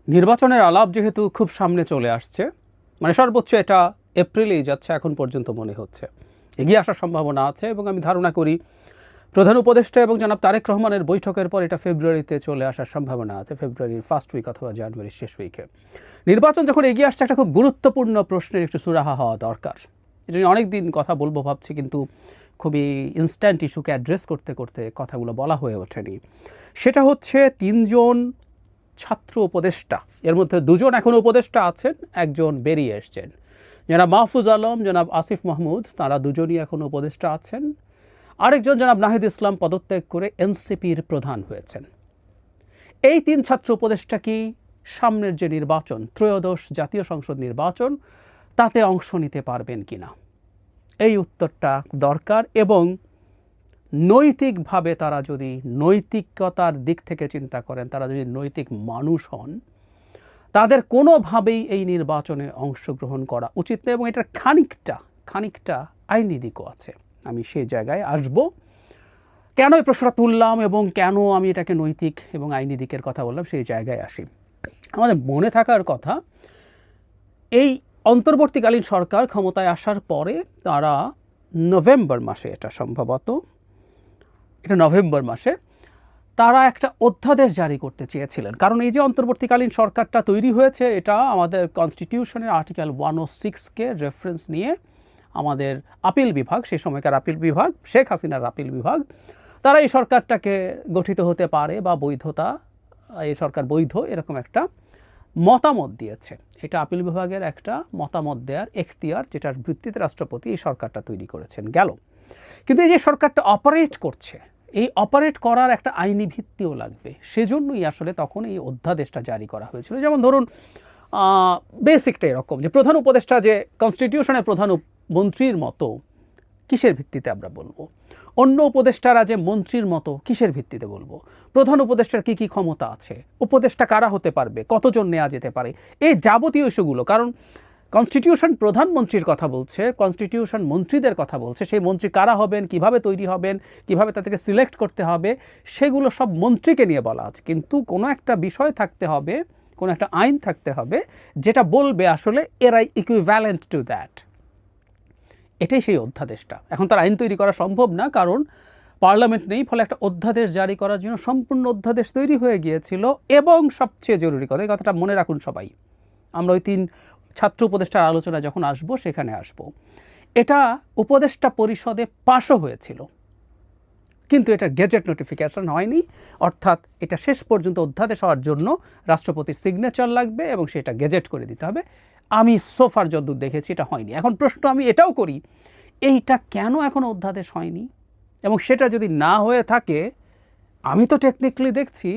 নির্বাচনের আলাপ যেহেতু খুব সামনে চলে আসছে, মানে সর্বোচ্চ এটা এপ্রিলেই যাচ্ছে এখন পর্যন্ত মনে হচ্ছে, এগিয়ে আসার সম্ভাবনা আছে এবং আমি ধারণা করি প্রধান উপদেষ্টা এবং জনাব তারেক রহমানের বৈঠকের পর এটা ফেব্রুয়ারিতে চলে আসার সম্ভাবনা আছে, ফেব্রুয়ারির ফার্স্ট উইক অথবা জানুয়ারির শেষ উইকে। নির্বাচন যখন এগিয়ে আসছে, একটা খুব গুরুত্বপূর্ণ প্রশ্নের একটু সুরাহা হওয়া দরকার। এটা নিয়ে অনেক দিন কথা বলবো ভাবছি, কিন্তু খুবই ইনস্ট্যান্ট ইস্যুকে অ্যাড্রেস করতে করতে কথাগুলো বলা হয়ে ওঠেনি। সেটা হচ্ছে 3 জন ছাত্র উপদেষ্টা, এর মধ্যে 2 জন এখন উপদেষ্টা আছেন, একজন বেরিয়ে এসছেন। জনাব মাহফুজ আলম, জনাব আসিফ মাহমুদ, তারা দুজনই এখন উপদেষ্টা আছেন। আরেকজন জনাব নাহিদ ইসলাম পদত্যাগ করে এনসিপির প্রধান হয়েছেন। এই 3 ছাত্র উপদেষ্টা কি সামনের যে নির্বাচন, ত্রয়োদশ জাতীয় সংসদ নির্বাচন, তাতে অংশ নিতে পারবেন কিনা, এই উত্তরটা দরকার। এবং নৈতিকভাবে তারা যদি নৈতিকতার দিক থেকে চিন্তা করেন, তারা যদি নৈতিক মানুষ হন, তাদের কোনোভাবেই এই নির্বাচনে অংশগ্রহণ করা উচিত নয়। এবং এটা খানিকটা আইনি দিকও আছে, আমি সেই জায়গায় আসব। কেন এই প্রশ্নটা তুললাম এবং কেন আমি এটাকে নৈতিক এবং আইনি দিকের কথা বললাম, সেই জায়গায় আসি। আমাদের মনে থাকার কথা, এই অন্তর্বর্তীকালীন সরকার ক্ষমতায় আসার পরে তারা নভেম্বর মাসে, এটা সম্ভবত এটা নভেম্বর মাসে, তারা একটা অধ্যাদেশ জারি করতে চেয়েছিলেন। কারণ এই যে অন্তর্বর্তীকালীন সরকারটা তৈরি হয়েছে, এটা আমাদের কনস্টিটিউশনের আর্টিকেল 106-কে রেফারেন্স নিয়ে আমাদের আপিল বিভাগ, সেই সময়কার আপিল বিভাগ, শেখ হাসিনার আপিল বিভাগ, তারা এই সরকারটাকে গঠিত হতে পারে বা বৈধতা, এই সরকার বৈধ, এরকম একটা মতামত দিয়েছে। এটা আপিল বিভাগের একটা মতামত দেওয়ার এখতিয়ার, যেটার ভিত্তিতে রাষ্ট্রপতি এই সরকারটা তৈরি করেছেন। গেল, কিন্তু এই যে সরকারটা অপারেট করছে, এই অপারেট করার একটা আইনি ভিত্তিও লাগবে। সেজন্যই আসলে তখন এই অধ্যাদেশটা জারি করা হয়েছিল। যেমন ধরুন, বেসিকটা এরকম যে প্রধান উপদেষ্টা যে কনস্টিটিউশনের প্রধান মন্ত্রীর মতো, কিসের ভিত্তিতে আমরা বলবো? অন্য উপদেষ্টারা যে মন্ত্রীর মতো, কিসের ভিত্তিতে বলবো? প্রধান উপদেষ্টার কী কী ক্ষমতা আছে, উপদেষ্টা কারা হতে পারবে, কতজন নেওয়া যেতে পারে, এই যাবতীয় ইস্যুগুলো। কারণ কনস্টিটিউশন প্রধানমন্ত্রীর কথা বলছে, কনস্টিটিউশন মন্ত্রীদের কথা বলছে, সেই মন্ত্রী কারা হবেন, কিভাবে তৈরি হবেন, কিভাবে তাদেরকে সিলেক্ট করতে হবে, সেগুলো সব মন্ত্রীকে নিয়ে বলা আছে। কিন্তু কোনো একটা বিষয় থাকতে হবে, কোনো একটা আইন থাকতে হবে যেটা বলবে আসলে এরাই ইকুইভ্যালেন্ট টু দ্যাট। এটাই সেই অধ্যাদেশটা। এখন তার আইন তৈরি করা সম্ভব না, কারণ পার্লামেন্ট নেই, ফলে একটা অধ্যাদেশ জারি করার জন্য সম্পূর্ণ অধ্যাদেশ তৈরি হয়ে গিয়েছিল। এবং সবচেয়ে জরুরি কথা, এই কথাটা মনে রাখুন সবাই, আমরা ওই 3 ছাত্র উপদেষ্টার আলোচনা যখন আসবো সেখানে আসবো, এটা উপদেষ্টা পরিষদে পাশও হয়েছিল, কিন্তু এটা গেজেট নোটিফিকেশন হয়নি। অর্থাৎ এটা শেষ পর্যন্ত অধ্যাদেশ হওয়ার জন্য রাষ্ট্রপতির সিগনেচার লাগবে এবং সেটা গেজেট করে দিতে হবে। আমি সোফার যদ্দূর দেখেছি এটা হয়নি। এখন প্রশ্ন আমি এটাও করি, এইটা কেন এখনো অধ্যাদেশ হয়নি? এবং সেটা যদি না হয়ে থাকে, আমি তো টেকনিক্যালি দেখছি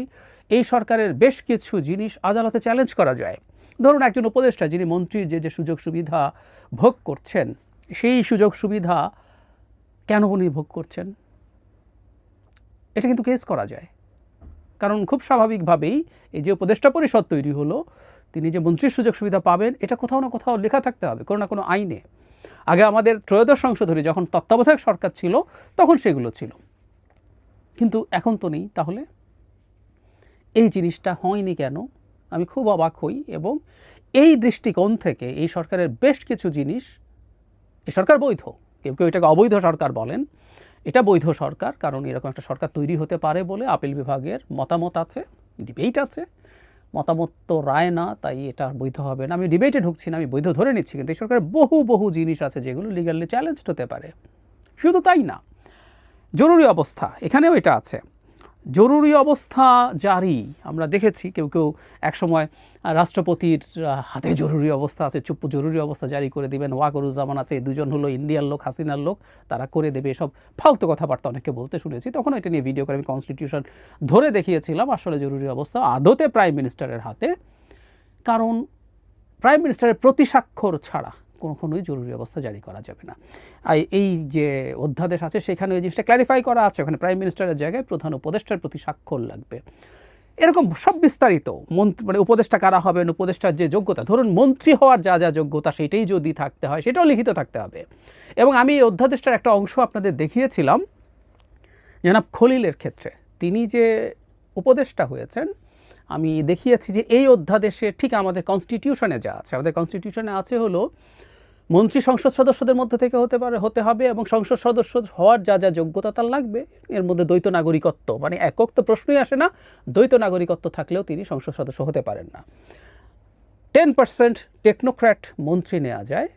এই সরকারের বেশ কিছু জিনিস আদালতে চ্যালেঞ্জ করা যায়। ধরুন, একজন উপদেষ্টা যিনি মন্ত্রীর যে সুযোগ সুবিধা ভোগ করছেন, সেই সুযোগ সুবিধা কেন উনি ভোগ করছেন, এটা কিন্তু কেস করা যায়। কারণ খুব স্বাভাবিকভাবেই এই যে উপদেষ্টা পরিষদ তৈরি হলো, তিনি যে মন্ত্রীর সুযোগ সুবিধা পাবেন, এটা কোথাও না কোথাও লেখা থাকতে হবে কোনো না কোনো আইনে। আগে আমাদের ত্রয়োদশ সংশোধনী যখন তত্ত্বাবধায়ক সরকার ছিল, তখন সেগুলো ছিল, কিন্তু এখন তো নেই। তাহলে এই জিনিসটা হয়নি কেন? আমি খুব অবাক হই। এবং এই দৃষ্টিকোণ থেকে এই সরকারের বেশ কিছু জিনিস, এই সরকার বৈধ, কেউ কেউ এটাকে অবৈধ সরকার বলেন, এটা বৈধ সরকার, কারণ এরকম একটা সরকার তৈরি হতে পারে বলে আপিল বিভাগের মতামত আছে, ডিবেট আছে। মতামত তো রায় না, তাই এটা বৈধ হবে না। আমি ডিবেটে ঢুকছি না, আমি বৈধ ধরে নিচ্ছি। কিন্তু এই সরকারের বহু জিনিস আছে যেগুলো লিগালি চ্যালেঞ্জ হতে পারে। শুধু তাই না, জরুরি অবস্থা, এখানেও এটা আছে। জরুরি অবস্থা জারি আমরা দেখেছি, কেউ কেউ একসময় রাষ্ট্রপতির হাতে জরুরি অবস্থা আছে, চুপ জরুরি অবস্থা জারি করে দিবেন। ওয়াকরুজ্জামান আছে, এই 2 জন হলো ইন্ডিয়ার লোক, হাসিনার লোক, তারা করে দেবে, এসব ফালতু কথাবার্তা অনেকে বলতে শুনেছি। তখন এটা নিয়ে ভিডিও করে আমি কনস্টিটিউশন ধরে দেখিয়েছিলাম আসলে জরুরি অবস্থা আদতে প্রাইম মিনিস্টারের হাতে। কারণ প্রাইম মিনিস্টারের প্রতি স্বাক্ষর ছাড়া কখনোই জরুরি অবস্থা জারি করা যাবে না। আর এই যে অধ্যাদেশ আছে সেখানে ওই জিনিসটা ক্ল্যারিফাই করা আছে, ওখানে প্রাইম মিনিস্টারের জায়গায় প্রধান উপদেষ্টার প্রতি স্বাক্ষর লাগবে। এরকম সব বিস্তারিত মানে উপদেষ্টা কারা হবেন, উপদেষ্টার যে যোগ্যতা, ধরুন মন্ত্রী হওয়ার যা যোগ্যতা, সেটাই যদি থাকতে হয় সেটাও লিখিত থাকতে হবে। এবং আমি এই অধ্যাদেশটার একটা অংশ আপনাদের দেখিয়েছিলাম জনাব খলিলের ক্ষেত্রে। তিনি যে উপদেষ্টা হয়েছেন, আমি দেখিয়েছি যে এই অধ্যাদেশে ঠিক আমাদের কনস্টিটিউশনে যা আছে, আমাদের কনস্টিটিউশনে আছে হলো মন্ত্রী সংসদ সদস্যদের মধ্যে থেকে হতে হবে এবং সংসদ সদস্য হওয়ার যা যা যোগ্যতা তার লাগবে। এর মধ্যে দ্বৈত নাগরিকত্ব মানে একক তো প্রশ্নই আসে না, দ্বৈত নাগরিকত্ব থাকলেও তিনি সংসদ সদস্য হতে পারেন না। 10% টেকনোক্র্যাট মন্ত্রী নেওয়া যায়,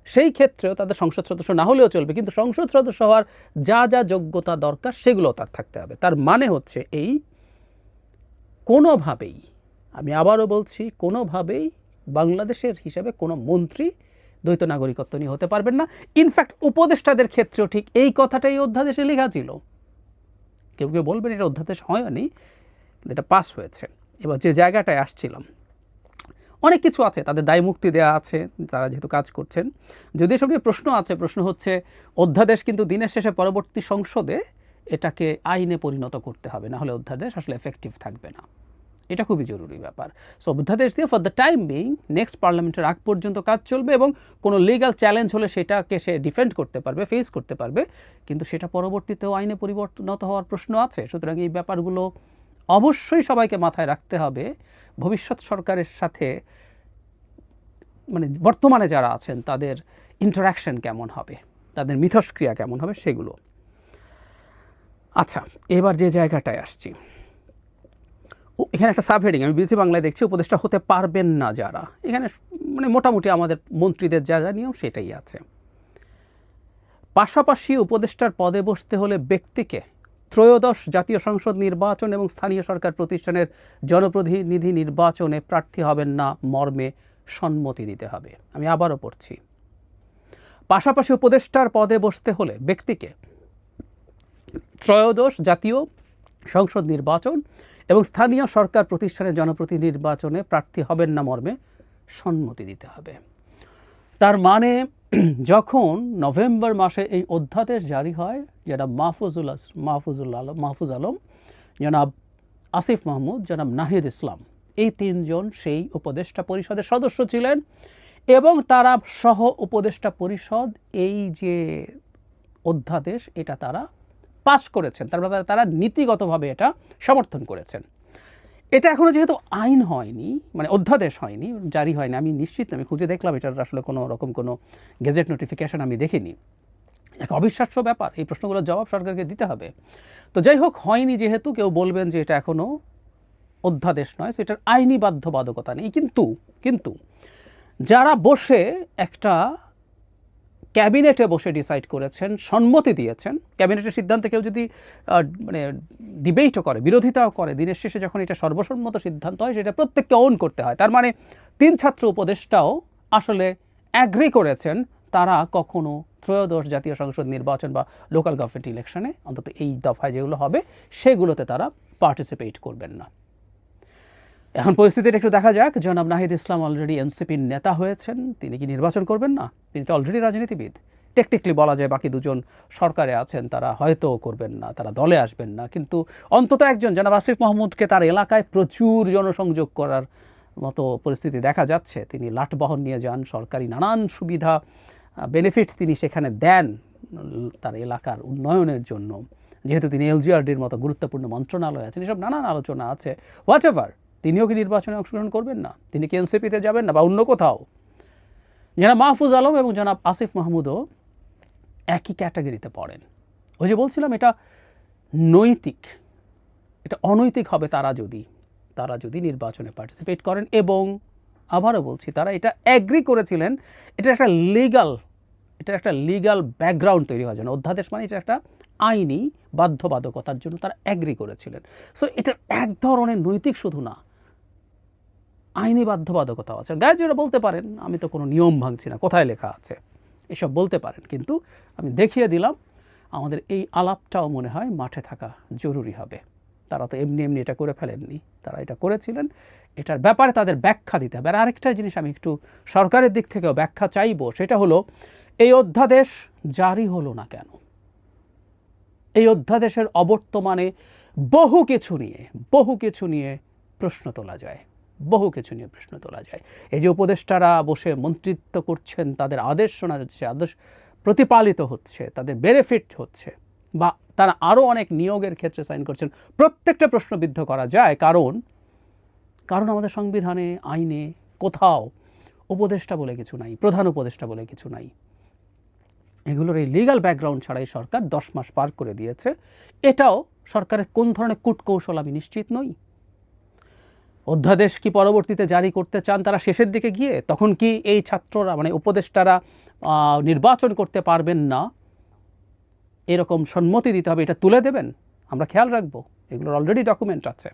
সেই ক্ষেত্রেও তাদের সংসদ সদস্য না হলেও চলবে, কিন্তু সংসদ সদস্য হওয়ার যা যা যোগ্যতা দরকার সেগুলো তার থাকতে হবে। তার মানে হচ্ছে এই কোনোভাবেই, আমি আবারও বলছি, কোনোভাবেই বাংলাদেশের হিসাবে কোনো মন্ত্রী দ্বৈত নাগরিকত্ব নিয়ে হতে পারবেন না। ইনফ্যাক্ট উপদেষ্টাদের ক্ষেত্রেও ঠিক এই কথাটাই অধ্যাদেশে লেখা ছিল। কেউ কেউ বলবেন এটা অধ্যাদেশ হয়নি, এটা পাস হয়েছে। এবার যে জায়গাটায় আসছিলাম, অনেক কিছু আছে, তাদের দায় মুক্তি দেওয়া আছে তারা যেহেতু কাজ করছেন। যদি এসব নিয়ে প্রশ্ন আছে, প্রশ্ন হচ্ছে অধ্যাদেশ কিন্তু দিনের শেষে পরবর্তী সংসদে এটাকে আইনে পরিণত করতে হবে, না হলে অধ্যাদেশ আসলে এফেক্টিভ থাকবে না। এটা খুবই জরুরি ব্যাপার। সো অধ্যাদেশ দিয়ে for the time being next পার্লামেন্টের আগ পর্যন্ত কাজ চলবে এবং কোনো লিগাল চ্যালেঞ্জ হলে সেটাকে সে ডিফেন্ড করতে পারবে, ফেস করতে পারবে, কিন্তু সেটা পরবর্তীতেও আইনে পরিবর্তিত হওয়ার প্রশ্ন আছে। সুতরাং এই ব্যাপারগুলো অবশ্যই সবাইকে মাথায় রাখতে হবে। ভবিষ্যৎ সরকারের সাথে মানে বর্তমানে যারা আছেন তাদের ইন্টারাকশন কেমন হবে, তাদের মিথস্ক্রিয়া কেমন হবে সেগুলো। আচ্ছা, এবার যে জায়গাটায় আসছি, এখানে একটা সাবহেডিং আমি বিবিসি বাংলায় দেখছি, উপদেষ্টা হতে পারবেন না যারা। এখানে মানে মোটামুটি আমাদের মন্ত্রীদের যা যা নিয়ম সেটাই আছে। পাশাপাশি উপদেষ্টার পদে বসতে হলে ব্যক্তিকে ত্রয়োদশ জাতীয় সংসদ নির্বাচন এবং স্থানীয় সরকার প্রতিষ্ঠানের জনপ্রতিনিধি নির্বাচনে প্রার্থী হবেন না মর্মে সম্মতি দিতে হবে। আমি আবারও পড়ছি, পাশাপাশি উপদেষ্টার পদে বসতে হলে ব্যক্তিকে ত্রয়োদশ জাতীয় সংসদ নির্বাচন এবং স্থানীয় সরকার প্রতিষ্ঠানের জনপ্রতিনিধি নির্বাচনে প্রার্থী হবেন না মর্মে সম্মতি দিতে হবে। তার মানে যখন নভেম্বর মাসে এই অধ্যাদেশ জারি হয়, যেটা মাহফুজ আলম, জনাব আসিফ মাহমুদ, জনাব নাহিদ ইসলাম, এই তিনজন সেই উপদেষ্টা পরিষদের সদস্য ছিলেন এবং তারা সহ উপদেষ্টা পরিষদ এই যে অধ্যাদেশ এটা তারা পাস করেছেন, তারা নীতিগতভাবে এটা সমর্থন করেছেন। এটা এখনও যেহেতু আইন হয়নি, মানে অধ্যাদেশ হয়নি, জারি হয়নি, আমি নিশ্চিত আমি খুঁজে দেখলাম এটার আসলে কোনো রকম কোনো গেজেট নোটিফিকেশন আমি দেখিনি। এক অবিশ্বাস্য ব্যাপার, এই প্রশ্নগুলোর জবাব সরকারকে দিতে হবে। তো যাই হোক, হয়নি যেহেতু কেউ বলবেন যে এটা এখনও অধ্যাদেশ নয়, সো এটার আইনি বাধ্যবাধকতা নেই। কিন্তু যারা বসে একটা ক্যাবিনেটে বসে ডিসাইড করেছেন, সম্মতি দিয়েছেন, ক্যাবিনেটের সিদ্ধান্তে কেউ যদি মানে ডিবেটও করে, বিরোধিতাও করে, দিনের শেষে যখন এটা সর্বসম্মত সিদ্ধান্ত হয় সেটা প্রত্যেককে ওন করতে হয়। তার মানে 3 ছাত্র উপদেষ্টাও আসলে অ্যাগ্রি করেছেন তারা কখনো ত্রয়োদশ জাতীয় সংসদ নির্বাচন বা লোকাল গভর্নমেন্ট ইলেকশনে, অন্তত এই দফায় যেগুলো হবে সেগুলোতে তারা পার্টিসিপেট করবেন না। এখন পরিস্থিতিটা একটু দেখা যাক। জনাব নাহিদ ইসলাম অলরেডি এনসিপির নেতা হয়েছেন, তিনি কি নির্বাচন করবেন না? তিনি তো অলরেডি রাজনীতিবিদ। টেকনিক্যালি বলা যায় বাকি দুজন সরকারে আছেন, তারা হয়তো করবেন না, তারা দলে আসবেন না, কিন্তু অন্তত একজন জনাব আসিফ মাহমুদকে তার এলাকায় প্রচুর জনসংযোগ করার মতো পরিস্থিতি দেখা যাচ্ছে। তিনি লাঠবহন নিয়ে যান, সরকারি নানান সুবিধা বেনিফিট তিনি সেখানে দেন তার এলাকার উন্নয়নের জন্য। যেহেতু তিনি এলজিআরডির মতো গুরুত্বপূর্ণ মন্ত্রণালয় আছেন, এসব নানান আলোচনা আছে। হোয়াট এভার, তিনিও কি নির্বাচনে অংশগ্রহণ করবেন না? তিনি কি এনসিপিতে যাবেন না বা অন্য কোথাও? জনাব মাহফুজ আলম এবং জনাব আসিফ মাহমুদও একই ক্যাটাগরিতে পড়েন। ওই যে বলছিলাম, এটা নৈতিক, এটা অনৈতিক হবে তারা যদি নির্বাচনে পার্টিসিপেট করেন। এবং আবারও বলছি, তারা এটা অ্যাগ্রি করেছিলেন, এটা একটা লিগাল ব্যাকগ্রাউন্ড তৈরি হওয়ার জন্য। অধ্যাদেশ মানে এটা একটা আইনি বাধ্যবাধকতার জন্য তারা অ্যাগ্রি করেছিলেন। সো এটা এক ধরনের নৈতিক শুধু না, আইনি বাধ্যবাধকতাও আছে। গায়েজরা বলতে পারেন আমি তো কোনো নিয়ম ভাঙছি না, কোথায় লেখা আছে, এসব বলতে পারেন, কিন্তু আমি দেখিয়ে দিলাম আমাদের এই আলাপটাও মনে হয় মাঠে থাকা জরুরি হবে। তারা তো এমনি এটা করে ফেলেননি, তারা এটা করেছিলেন, এটার ব্যাপারে তাদের ব্যাখ্যা দিতে হবে। আর আরেকটা জিনিস আমি একটু সরকারের দিক থেকেও ব্যাখ্যা চাইব, সেটা হলো এই অধ্যাদেশ জারি হলো না কেন? এই অধ্যাদেশের অবর্তমানে বহু কিছু নিয়ে প্রশ্ন তোলা যায়। এই যে উপদেষ্টারা বসে মন্ত্রিত্ব করছেন, তাদের আদেশ শোনা যাচ্ছে, আদেশ প্রতিপালিত হচ্ছে, তাদের বেনিফিট হচ্ছে, বা তারা আরও অনেক নিয়োগের ক্ষেত্রে সাইন করছেন, প্রত্যেকটা প্রশ্নবিদ্ধ করা যায়। কারণ কারণ আমাদের সংবিধানে, আইনে কোথাও উপদেষ্টা বলে কিছু নাই, প্রধান উপদেষ্টা বলে কিছু নাই। এগুলোর এই লিগ্যাল ব্যাকগ্রাউন্ড ছাড়াই সরকার 10 মাস পার করে দিয়েছে। এটাও সরকারের কোন ধরনের কূটকৌশল আমি নিশ্চিত নই। অধ্যাদেশ কি পরবর্তীতে জারি করতে চান তারা শেষের দিকে গিয়ে? তখন কি এই ছাত্ররা মানে উপদেষ্টারা নির্বাচন করতে পারবেন না, এরকম সম্মতি দিতে হবে, এটা তুলে দেবেন? আমরা খেয়াল রাখবো, এগুলোর অলরেডি ডকুমেন্ট আছে,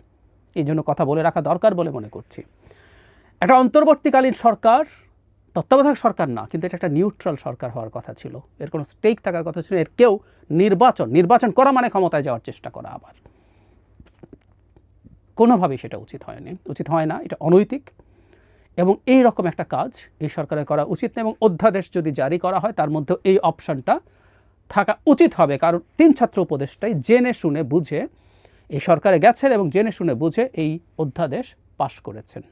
এই জন্য কথা বলে রাখা দরকার বলে মনে করছি। একটা অন্তর্বর্তীকালীন সরকার, তত্ত্বাবধায়ক সরকার না, কিন্তু এটা একটা নিউট্রাল সরকার হওয়ার কথা ছিল, এর কোনো স্টেক থাকার কথা ছিল। এর কেউ নির্বাচন করা মানে ক্ষমতায় যাওয়ার চেষ্টা করা, আবার কোনোভাবেই সেটা উচিত হয় না, এটা অনৈতিক। এবং এই রকম একটা কাজ এই সরকারের করা উচিত না। এবং অধ্যাদেশ যদি জারি করা হয় তার মধ্যে এই অপশনটা থাকা উচিত হবে, কারণ 3 ছাত্র উপদেষ্টাই জেনে শুনে বুঝে এই সরকারে গেছেন এবং জেনে শুনে বুঝে এই অধ্যাদেশ পাশ করেছেন।